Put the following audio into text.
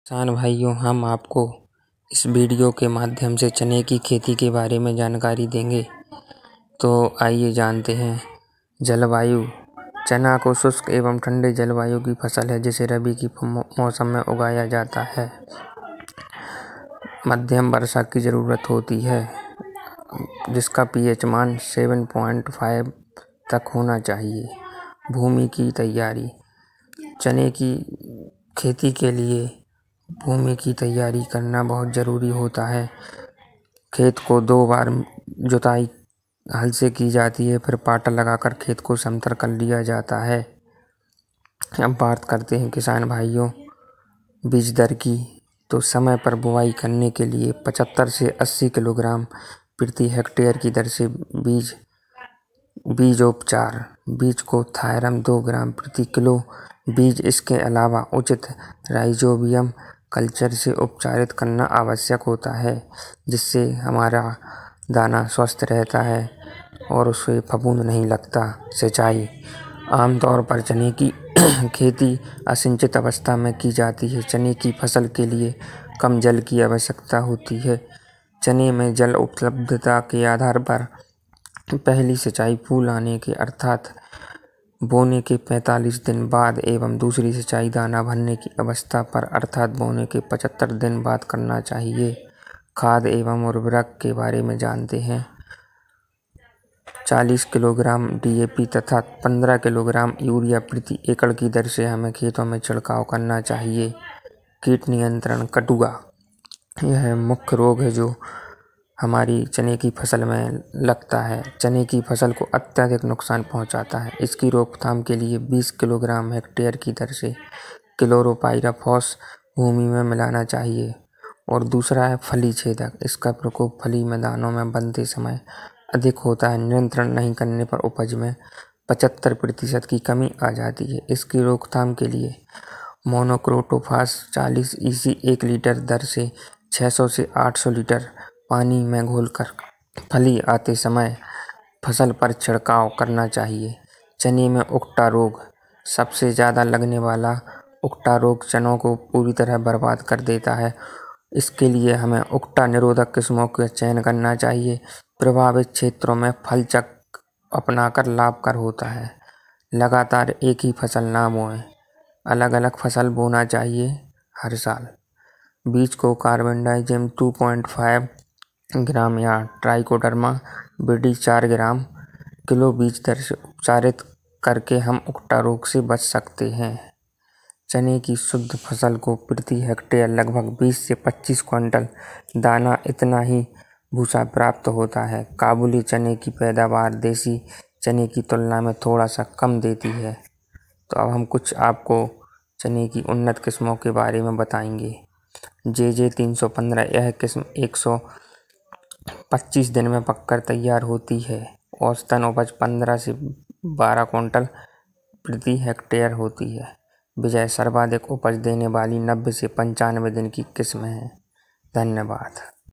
किसान भाइयों, हम आपको इस वीडियो के माध्यम से चने की खेती के बारे में जानकारी देंगे। तो आइए जानते हैं। जलवायु। चना को शुष्क एवं ठंडे जलवायु की फसल है जिसे रबी की मौसम में उगाया जाता है। मध्यम वर्षा की ज़रूरत होती है जिसका pH मान 7.5 तक होना चाहिए। भूमि की तैयारी। चने की खेती के लिए भूमि की तैयारी करना बहुत ज़रूरी होता है। खेत को 2 बार जुताई हल से की जाती है, फिर पाटा लगाकर खेत को समतल कर लिया जाता है। अब बात करते हैं किसान भाइयों बीज दर की। तो समय पर बुआई करने के लिए 75 से 80 किलोग्राम प्रति हेक्टेयर की दर से बीजोपचार। बीज को थायरम 2 ग्राम प्रति किलो बीज। इसके अलावा उचित राइजोबियम कल्चर से उपचारित करना आवश्यक होता है जिससे हमारा दाना स्वस्थ रहता है और उसे फफूंद नहीं लगता। सिंचाई। आमतौर पर चने की खेती असिंचित अवस्था में की जाती है। चने की फसल के लिए कम जल की आवश्यकता होती है। चने में जल उपलब्धता के आधार पर पहली सिंचाई फूल आने के अर्थात बोने के 45 दिन बाद एवं दूसरी सिंचाई दाना भरने की अवस्था पर अर्थात बोने के 75 दिन बाद करना चाहिए। खाद एवं उर्वरक के बारे में जानते हैं। 40 किलोग्राम DAP तथा 15 किलोग्राम यूरिया प्रति एकड़ की दर से हमें खेतों में छिड़काव करना चाहिए। कीट नियंत्रण। कटुआ यह मुख्य रोग है जो हमारी चने की फसल में लगता है। चने की फसल को अत्यधिक नुकसान पहुंचाता है। इसकी रोकथाम के लिए 20 किलोग्राम हेक्टेयर की दर से क्लोरोपाइरीफॉस भूमि में मिलाना चाहिए। और दूसरा है फली छेदक। इसका प्रकोप फली में दानों में बनते समय अधिक होता है। नियंत्रण नहीं करने पर उपज में 75% की कमी आ जाती है। इसकी रोकथाम के लिए मोनोक्रोटोफास 40 EC 1 लीटर दर से 600 से 800 लीटर पानी में घोलकर फली आते समय फसल पर छिड़काव करना चाहिए। चने में उकटा रोग। सबसे ज़्यादा लगने वाला उकटा रोग चनों को पूरी तरह बर्बाद कर देता है। इसके लिए हमें उकटा निरोधक किस्मों का चयन करना चाहिए। प्रभावित क्षेत्रों में फल चक्र अपनाकर लाभकर होता है। लगातार एक ही फसल ना बोएं, अलग अलग फसल बोना चाहिए हर साल। बीज को कार्बेंडाजिम 2.5 ग्राम या ट्राइकोडर्मा विडी 4 ग्राम किलो बीज दर से उपचारित करके हम उकटा रोग से बच सकते हैं। चने की शुद्ध फसल को प्रति हेक्टेयर लगभग 20 से 25 क्विंटल दाना इतना ही भूसा प्राप्त होता है। काबुली चने की पैदावार देसी चने की तुलना में थोड़ा सा कम देती है। तो अब हम कुछ आपको चने की उन्नत किस्मों के बारे में बताएंगे। JJ 315 यह किस्म 125 दिन में पककर तैयार होती है। औसतन उपज 15 से 12 क्विंटल प्रति हेक्टेयर होती है। विजय सर्वाधिक उपज देने वाली 90 से 95 दिन की किस्म है। धन्यवाद।